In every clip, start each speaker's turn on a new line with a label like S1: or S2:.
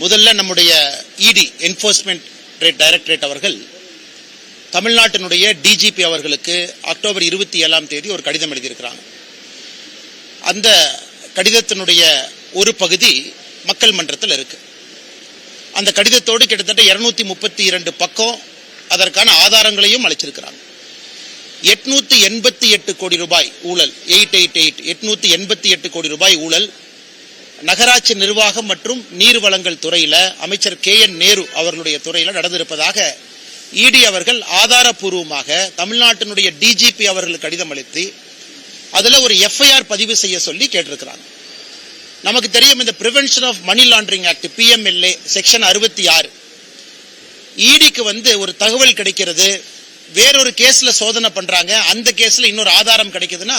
S1: முதல்ல நம்முடைய இடி என்ஃபோர்ஸ்மெண்ட் டைரக்டரேட் அவர்கள் தமிழ்நாட்டினுடைய டிஜிபி அவர்களுக்கு அக்டோபர் 27ஆம் தேதி ஒரு கடிதம் எழுதியிருக்கிறாங்க. அந்த கடிதத்தினுடைய ஒரு பகுதி மக்கள் மன்றத்தில் இருக்கு. அந்த கடிதத்தோடு கிட்டத்தட்ட 232 பக்கம் அதற்கான ஆதாரங்களையும் அளிச்சிருக்கிறாங்க. 888 கோடி ரூபாய் ஊழல், 888 கோடி ரூபாய் ஊழல் நகராட்சி நிர்வாகம் மற்றும் நீர் வளங்கள் துறையில அமைச்சர் KN நேரு அவர்களுடைய துறையில நடந்திருப்பதாக இடி அவர்கள் ஆதாரப்பூர்வமாக தமிழ்நாட்டினுடைய டிஜிபி அவர்களுக்கு கடிதம் அளித்து அதுல ஒரு FIR பதிவு செய்ய சொல்லி கேட்டிருக்கிறாங்க. நமக்கு தெரியும், இந்த prevention of money laundering act PMLA section 66 இடிக்கு ஒரு தகவல் கிடைக்கிறது, வேறொரு கேஸ்ல சோதனை பண்றாங்க, அந்த கேஸ்ல இன்னொரு ஆதாரம் கிடைக்குதுன்னா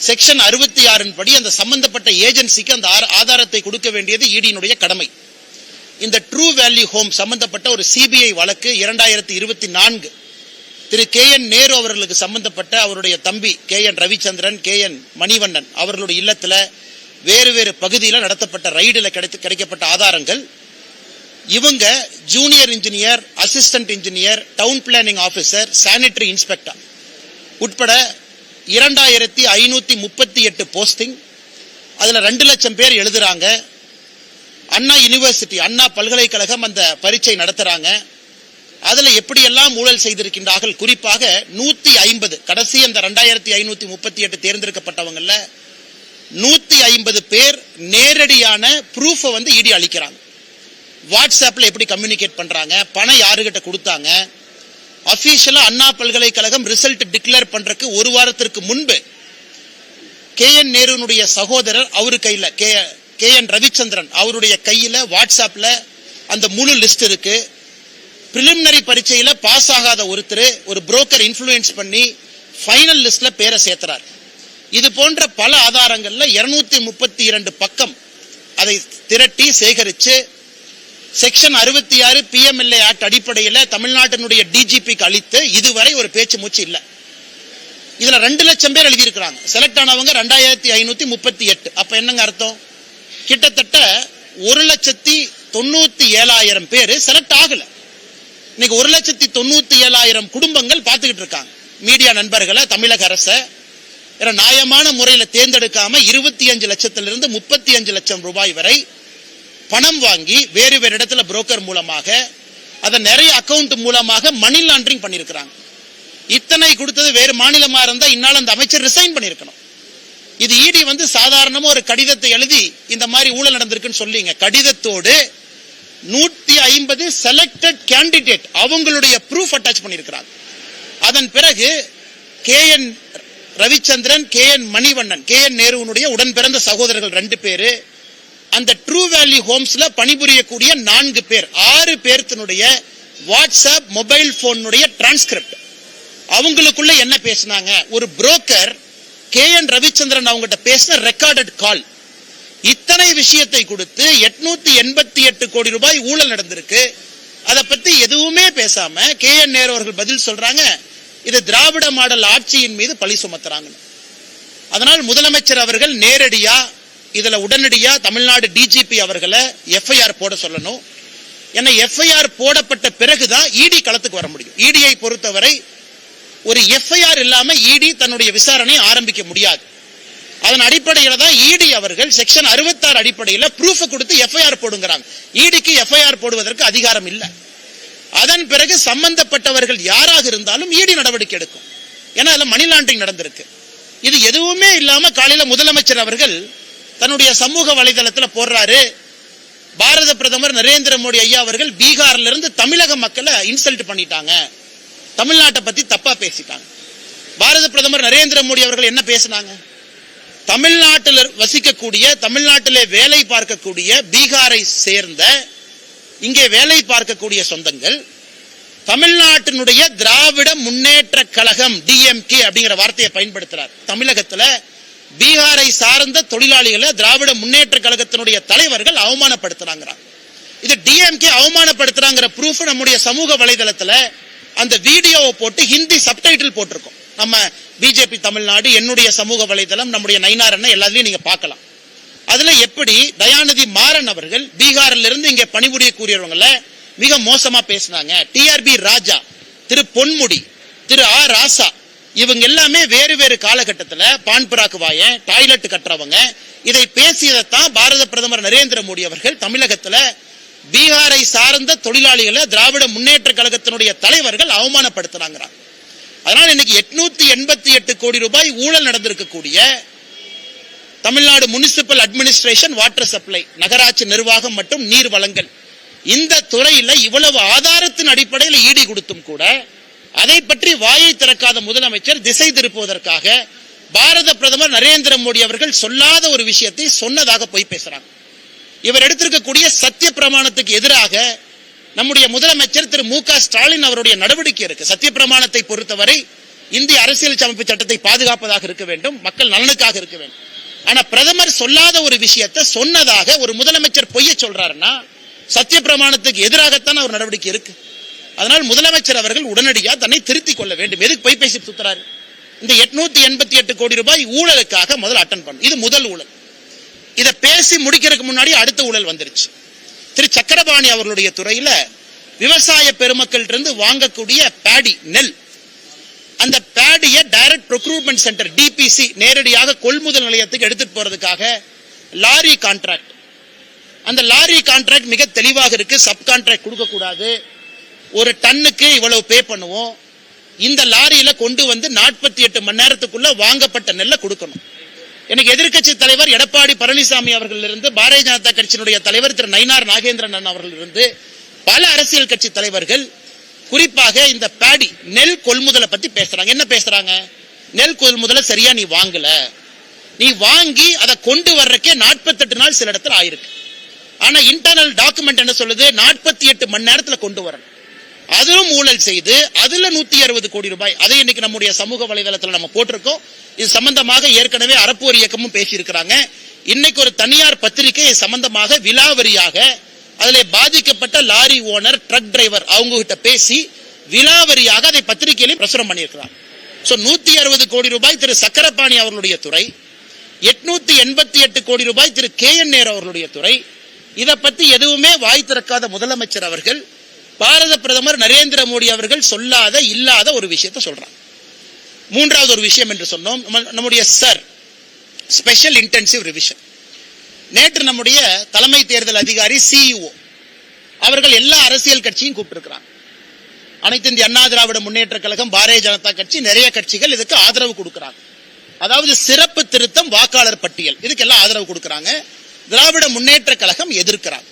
S1: செக்ஷன் 66 படி அந்த சம்பந்தப்பட்ட ஏஜென்சிக்கு அந்த ஆதாரத்தை கொடுக்க வேண்டியது இடியினுடைய கடமை. இந்த ட்ரூ வேல்யூ ஹோம் சம்பந்தப்பட்ட ஒரு CBI வழக்கு 2024 திரு KN நேரு அவர்களுக்கு சம்பந்தப்பட்ட அவருடைய தம்பி KN ரவிச்சந்திரன், KN மணிவண்ணன் அவர்களுடைய இல்லத்துல வேறு வேறு பகுதியில் நடத்தப்பட்ட ரைடில் கிடைக்கப்பட்ட ஆதாரங்கள், இவங்க junior engineer, assistant engineer, down planning officer, sanitary inspector உட்பட 2538 போஸ்டிங், அதுல 2 லட்சம் பேர் எழுதுறாங்க. அண்ணா யூனிவர்சிட்டி, அண்ணா பல்கலைக்கழகம் அந்த பரீட்சை நடத்துறாங்க. அதுல எப்படியெல்லாம் ஊழல் செய்திருக்கின்றார்கள், குறிப்பாக 150 கடைசி அந்த 2538 தேர்ந்தெடுக்கப்பட்டவங்கல்ல 150 பேர் நேரடியான ப்ரூஃபை இடி அளிக்கிறாங்க. வாட்ஸ்அப்ல எப்படி கம்யூனிகேட் பண்றாங்க, பணம் யாருகிட்ட கொடுத்தாங்க, அபிஷியலா அண்ணா பல்கலைக்கழகம் ரிசல்ட் டிக்ளேர் பண்றதுக்கு ஒரு வாரத்திற்கு முன்பு KN நேருனுடைய சகோதரர் அவரு கையில KN ரவிச்சந்திரன் அவருடைய கையில வாட்ஸ்அப்ல அந்த முழு லிஸ்ட் இருக்கு. பிரிலிமினரி பரீட்சையில பாஸ் ஆகாத ஒருத்தர் ஒரு புரோக்கர் இன்ஃப்ளூயன்ஸ் பண்ணி ஃபைனல் லிஸ்ட்ல பேரை சேர்த்துறார். இது போன்ற பல ஆதாரங்கள்ல 232 பக்கம் அதை திரட்டி சேகரிச்சு செக்ஷன் 66 PMLA ஆக்ட் அடிப்படையில் தமிழ்நாட்டினுடைய டிஜிபிக்கு அளித்து இதுவரை ஒரு பேச்சு மூச்சு இல்ல. இதுல 2 லட்சம் பேர் எழுதியிருக்கிறாங்க. செலக்ட் ஆனவங்க 2538. அப்ப என்னங்க அர்த்தம்? கிட்டத்தட்ட 1,97,000 பேர் செலக்ட் ஆகல. இன்னைக்கு 1,97,000 குடும்பங்கள் பார்த்துக்கிட்டு இருக்காங்க. மீடியா நண்பர்களை தமிழக அரசை நியாயமான முறையில் தேர்ந்தெடுக்காம 25 லட்சத்திலிருந்து 35 லட்சம் ரூபாய் வரை பணம் வாங்கி வேறு வேறு இடத்துல புரோக்கர் மூலமாக அதை நிறைய அக்கவுண்ட் மூலமாக மணி லாண்டரிங் பண்ணிருக்கிறாங்க. இத்தனை கொடுத்தது வேறு மாநிலமா இருந்தா இந்நாள் அந்த அமைச்சர் ரிசைன் பண்ணிருக்கணும். இது இடி சாதாரணமா ஒரு கடிதத்தை எழுதி இந்த மாதிரி ஊழல் நடந்திருக்குன்னு சொல்லிங்க. கடிதத்தோடு 150 செலக்டட் கேண்டிடேட் அவங்களுடைய ப்ரூஃப் அட்டாச் பண்ணிருக்கிறாங்க. அதன் பிறகு KN Ravichandran, KN Manivannan, KN நேருனுடைய உடன் பிறந்த சகோதரர்கள் 2 பேரு, அந்த ட்ரூ வேல்யூ ஹோம்ஸ்ல பணிபுரியக்கூடிய 4 பேர், 6 பேர்த்தினுடைய வாட்ஸ்அப் மொபைல் போனுடைய டிரான்ஸ்கிரிப்ட், அவங்களுக்குள்ள என்ன பேசினாங்க, ஒரு புரோக்கர் KN ரவிச்சந்திரன் அவங்ககிட்ட பேசின ரெக்கார்டட் கால், இத்தனை விஷயத்தை கொடுத்து 888 கோடி ரூபாய் ஊழல் நடந்திருக்கு. அதை பத்தி எதுவுமே பேசாம KN நேரு அவர்கள் பதில் சொல்றாங்க, இது திராவிட மாடல் ஆட்சியின் மீது பழி சுமத்துறாங்க. அதனால் முதலமைச்சர் அவர்கள் நேரடியா இதுல உடனடியா தமிழ்நாடு டிஜிபி அவர்களை FIR போட சொல்லணும். ஏன்னா FIR போடப்பட்ட பிறகுதான் இடி களத்துக்கு வர முடியும். இடியை பொறுத்தவரை ஒரு FIR இல்லாம இடி தன்னுடைய விசாரணை ஆரம்பிக்க முடியாது. அதன் அடிப்படையில தான் இடி அவர்கள் செக்ஷன் 66 அடிப்படையில் ப்ரூஃப் கொடுத்து FIR போடுங்கிறாங்க. இடிக்கு FIR போடுவதற்கு அதிகாரம் இல்லை. அதன் பிறகு சம்பந்தப்பட்டவர்கள் யாராக இருந்தாலும் இடி நடவடிக்கை எடுக்கும். ஏன்னா அதுல மணி லாண்டரிங் நடந்திருக்கு. இது எதுவுமே இல்லாம காலையில முதலமைச்சர் அவர்கள் தன்னுடைய சமூக வலைதளத்தில் போடுறாரு, பாரத பிரதமர் நரேந்திர மோடி ஐயா அவர்கள் பீகார்ல இருந்து தமிழக மக்களை இன்சல்ட் பண்ணிட்டாங்க, தமிழ்நாட்டை பத்தி தப்பா பேசிட்டாங்க. பாரத பிரதமர் நரேந்திர மோடி அவர்கள் என்ன பேசினாங்க? தமிழ்நாட்டில் வசிக்கக்கூடிய, தமிழ்நாட்டிலே வேலை பார்க்கக்கூடிய பீகாரை சேர்ந்த இங்கே வேலை பார்க்கக்கூடிய சொந்தங்கள் தமிழ்நாட்டினுடைய திராவிட முன்னேற்ற கழகம் DMK அப்படிங்கிற வார்த்தையை பயன்படுத்துறார். தமிழகத்துல பீகாரை சார்ந்த தொழிலாளிகளை திராவிட முன்னேற்ற கழகத்தினுடைய தலைவர்கள் அவமானப்படுத்துறாங்க. இது DMK அவமானப்படுத்துறாங்கிற ப்ரூஃப் நம்முடைய சமூக வலைதளத்துல அந்த வீடியோவை போட்டு ஹிந்தி சப்டைட்டில் போட்டிருக்கோம். நம்ம பிஜேபி தமிழ்நாடு, என்னுடைய சமூக வலைதளம், நம்முடைய நயினார் அண்ணன் எல்லாத்தையும் நீங்க பார்க்கலாம். அதுல எப்படி தயாநிதி மாறன் அவர்கள் பீகாரில் இருந்து இங்க பணிபுரியக்கூடியவங்கள மிக மோசமா பேசினாங்க. டிஆர்பி ராஜா, திரு பொன்முடி, திரு ஆ ராசா, இவங்க எல்லாமே வேறு வேறு காலகட்டத்தில் பான் பிராக்கு வாயன், டாய்லெட் கட்டுறவங்க, இதை பேசியதைத்தான் பாரத பிரதமர் நரேந்திர மோடி அவர்கள் தமிழகத்தில் பீகாரை சார்ந்த தொழிலாளிகளை திராவிட முன்னேற்ற கழகத்தினுடைய தலைவர்கள் அவமானப்படுத்தினாங்க. அதனால இன்னைக்கு 888 கோடி ரூபாய் ஊழல் நடந்திருக்கக்கூடிய Tamil Nadu municipal administration, water supply, நகராட்சி நிர்வாகம் மற்றும் நீர் வழங்கல், இந்த துறையில இவ்வளவு ஆதாரத்தின் அடிப்படையில் ஈடி கொடுத்தும் கூட அதை பற்றி வாயை திறக்காத முதலமைச்சர் திசை திருப்புவதற்காக பாரத பிரதமர் நரேந்திர மோடி அவர்கள் சொல்லாத ஒரு விஷயத்தை சொன்னதாக போய் பேசுறாங்க. இவர் எடுத்திருக்கக்கூடிய சத்திய பிரமாணத்துக்கு எதிராக நம்முடைய முதலமைச்சர் திரு மு க ஸ்டாலின் அவருடைய நடவடிக்கை இருக்கு. சத்திய பிரமாணத்தை பொறுத்தவரை இந்திய அரசியல் அமைப்பு சட்டத்தை பாதுகாப்பதாக இருக்க வேண்டும், மக்கள் நலனுக்காக இருக்க வேண்டும். ஆனா பிரதமர் சொல்லாத ஒரு விஷயத்தை சொன்னதாக ஒரு முதலமைச்சர் பொய்ய சொல்றாருன்னா சத்திய பிரமாணத்துக்கு எதிராகத்தான் அவர் நடவடிக்கை இருக்கு. அதனால் முதலமைச்சர் அவர்கள் உடனடியாக தன்னை திருத்திக் கொள்ள வேண்டும். எதுக்கு பொய் பேசி சுத்துறாரு? இந்த 888 கோடி ரூபாய் ஊழலுக்காக முதல்ல அட்டன் பண்ணும். இது முதல் ஊழல். இதை பேசி முடிக்கிறதுக்கு முன்னாடி அடுத்த ஊழல் வந்துருச்சு. திரு சக்கரபாணி அவர்களுடைய துறையில விவசாய பெருமக்கள் இருந்து வாங்கக்கூடிய பேடி, நெல், அந்த பேடியை டைரக்ட் ப்ரொக்யூர்மெண்ட் சென்டர் டிபிசி நேரடியாக கொள்முதல் நிலையத்துக்கு எடுத்துட்டு போறதுக்காக லாரி கான்ட்ராக்ட், அந்த லாரி கான்ட்ராக்ட் மிக தெளிவாக இருக்கு. சப் கான்ட்ராக்ட் கொடுக்க கூடாது, ஒரு டன்னுக்கு இவ்வளவு பே பண்ணுவோம், இந்த லாரியில கொண்டு வந்து 48 மணி நேரத்துக்குள்ள வாங்கப்பட்ட நெல்லை கொடுக்கணும். எனக்கு எதிர்க்கட்சி தலைவர் எடப்பாடி பழனிசாமி அவர்கள் இருந்து, பாரதிய ஜனதா கட்சியினுடைய தலைவர் திரு நயினார் நாகேந்திரன் அவர்கள் இருந்து, பல அரசியல் கட்சி தலைவர்கள் குறிப்பாக இந்த பேடி நெல் கொள்முதலை பத்தி பேசுறாங்க. என்ன பேசுறாங்க? நெல் கொள்முதலை சரியா நீ வாங்கல, நீ வாங்கி அதை கொண்டு வர்றக்கே 48 நாள் சில இடத்துல ஆயிருக்கு. ஆனா இன்டர்னல் டாக்குமெண்ட் என்ன சொல்லுது? 48 மணி நேரத்துல கொண்டு வரணும். அதிலும் ஊழல் செய்து அதுல 160 கோடி ரூபாய், அதை இன்னைக்கு நம்முடைய சமூக வலைதளத்தில் நம்ம போட்டிருக்கோம். இது சம்பந்தமாக ஏற்கனவே அறப்போர் இயக்கமும் பேசி இருக்கிறாங்க. இன்னைக்கு ஒரு தனியார் பத்திரிகை சம்பந்தமாக விலாவரியாக அதில் பாதிக்கப்பட்ட லாரி ஓனர், ட்ரக் டிரைவர் அவங்க கிட்ட பேசி விலாவரியாக அதை பத்திரிகையிலும் பிரசுரம் பண்ணியிருக்கிறாங்க. 160 கோடி ரூபாய் திரு சக்கரபாணி அவர்களுடைய துறை, 888 கோடி ரூபாய் திரு KN நேரு அவர்களுடைய துறை. இதை பத்தி எதுவுமே வாய் திறக்காத முதலமைச்சர் அவர்கள் பாரத பிரதமர் நரேந்திர மோடி அவர்கள் சொல்லாத இல்லாத ஒரு விஷயத்தை சொல்றாங்க. மூன்றாவது ஒரு விஷயம் என்று சொன்னோம், நம்முடைய ஸ்பெஷல் இன்டென்சிவ் ரிவிஷன். நேற்று நம்முடைய தலைமை தேர்தல் அதிகாரி CEO அவர்கள் எல்லா அரசியல் கட்சியும் கூப்பிட்டிருக்கிறாங்க. அனைத்து இந்திய அண்ணா திராவிட முன்னேற்ற கழகம், பாரதிய ஜனதா கட்சி, நிறைய கட்சிகள் இதுக்கு ஆதரவு கொடுக்கிறாங்க. அதாவது சிறப்பு திருத்தம் வாக்காளர் பட்டியல், இதுக்கெல்லாம் ஆதரவு கொடுக்கிறாங்க. திராவிட முன்னேற்ற கழகம் எதிர்க்கிறாங்க.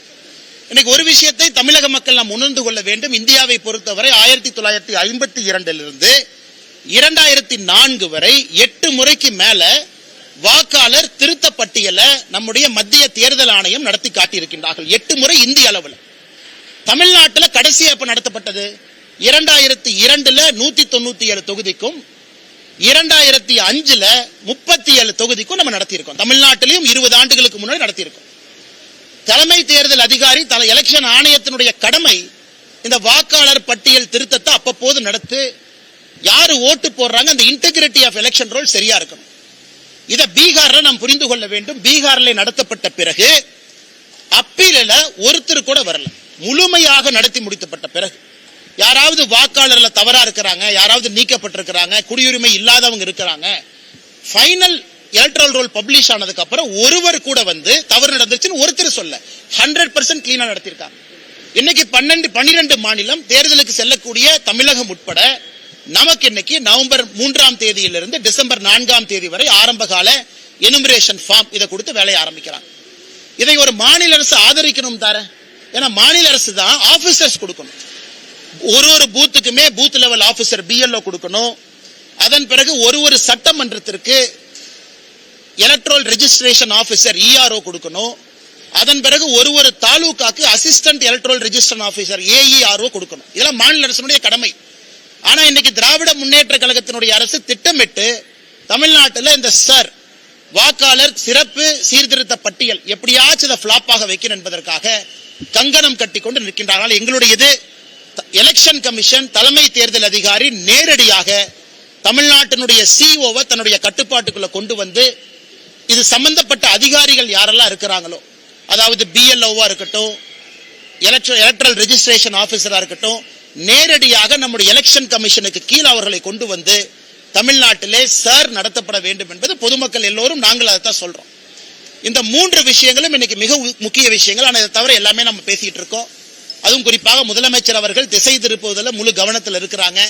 S1: இன்னைக்கு ஒரு விஷயத்தை தமிழக மக்கள் நாம் உணர்ந்து கொள்ள வேண்டும். இந்தியாவை பொறுத்தவரை 1952 2004 வரை 8 முறைக்கு மேல வாக்காளர் திருத்த பட்டியலை நம்முடைய மத்திய தேர்தல் ஆணையம் நடத்தி காட்டியிருக்கின்றார்கள். 8 முறை இந்திய அளவில். தமிழ்நாட்டில் கடைசியா எப்ப நடத்தப்பட்டது? 2002 197 தொகுதிக்கும் 2005 37 தொகுதிக்கும் நம்ம நடத்தியிருக்கோம். தமிழ்நாட்டிலையும் 20 ஆண்டுகளுக்கு முன்னாடி நடத்தியிருக்கோம். தலைமை தேர்தல் அதிகாரி, எலெக்ஷன் ஆணையத்தினுடைய கடமை இந்த வாக்காளர் பட்டியல் திருத்தத்தை அப்பப்போது நடத்து, யாரு ஓட்டு போடுறாங்க, அந்த இன்டெகிரிட்டி ஆஃப் எலெக்ஷன் ரோல் சரியா இருக்கணும். இதை பீகார்ல நாம் புரிந்து கொள்ள வேண்டும். பீகார்ல நடத்தப்பட்ட பிறகு அப்பீல ஒருத்தர் கூட வரல. முழுமையாக நடத்தி முடிக்கப்பட்ட பிறகு யாராவது வாக்காளர்ல தவறா இருக்கிறாங்க, யாராவது நீக்கப்பட்டிருக்கிறாங்க, குடியுரிமை இல்லாதவங்க இருக்கிறாங்க, ஃபைனல் எலக்ட்ரல் ரோல் பப்ளிஷ் ஆனதுக்கு அப்புறம் ஒருவர் கூட வந்து தவறு நடந்துச்சுன்னு ஒருத்தர் சொல்ல 100% கிளீனா நடத்திருக்காங்க. இன்னைக்கு 12 மாநிலம் தேர்தலுக்கு செல்லக்கூடிய தமிழகம் உட்பட நமக்கு இன்னைக்கு நவம்பர் 3ஆம் தேதியிலிருந்து டிசம்பர் 4ஆம் தேதி வரை ஆரம்ப கால எனுமரேஷன் ஃபார்ம் இதை கொடுத்து வேலையை ஆரம்பிக்கிறாங்க. இதை ஒரு மாநில அரசு ஆதரிக்கணும் தார. ஏன்னா மாநில அரசு தான் ஆபீசர்ஸ் கொடுக்கணும். ஒரு பூத்துக்குமே பூத் லெவல் ஆபீசர் BLO கொடுக்கணும். அதன் பிறகு ஒரு சட்டமன்றத்திற்கு எலக்ட்ரல் ரெஜிஸ்ட்ரேஷன் ஆபீசர் ERO கொடுக்கணும். அதன் பிறகு ஒரு தாலுகாக்கு assistant electoral registration officer AERO கொடுக்கணும். இதெல்லாம் மாநில அரசுடைய கடமை. ஆனா இன்னைக்கு திராவிட முன்னேற்ற கழகத்தினுடைய அரசு திட்டமிட்டு தமிழ்நாட்டில் இந்த வாக்காளர் சிறப்பு சீர்திருத்த பட்டியல் எப்படியாச்சும் இதை பிளாப்பாக வைக்கணும் என்பதற்காக கங்கணம் கட்டிக்கொண்டு நிற்கின்றார்கள். எங்களுடைய இது எலெக்ஷன் கமிஷன் தலைமை தேர்தல் அதிகாரி நேரடியாக தமிழ்நாட்டினுடைய COவை தன்னுடைய கட்டுப்பாட்டுக்குள்ள கொண்டு வந்து இது சம்பந்தப்பட்ட அதிகாரிகள் யாரெல்லாம் இருக்கிறாங்களோ, அதாவது பிஎல்ஓவா இருக்கட்டும், எலக்ட்ரல் ரெஜிஸ்ட்ரேஷன் ஆபீசரா இருக்கட்டும், நேரடியாக நம்முடைய எலெக்ஷன் கமிஷனுக்கு கீழே அவர்களை கொண்டு வந்து தமிழ்நாட்டிலே சார் நடத்தப்பட வேண்டும் என்பது பொதுமக்கள் எல்லோரும் நாங்கள் அதைத்தான் சொல்றோம். இந்த 3 விஷயங்களும் இன்னைக்கு மிக முக்கிய விஷயங்கள். ஆனால் இதை தவிர எல்லாமே நம்ம பேசிட்டு இருக்கோம். அதுவும் குறிப்பாக முதலமைச்சர் அவர்கள் திசை திருப்புவதில் முழு கவனத்தில் இருக்கிறாங்க.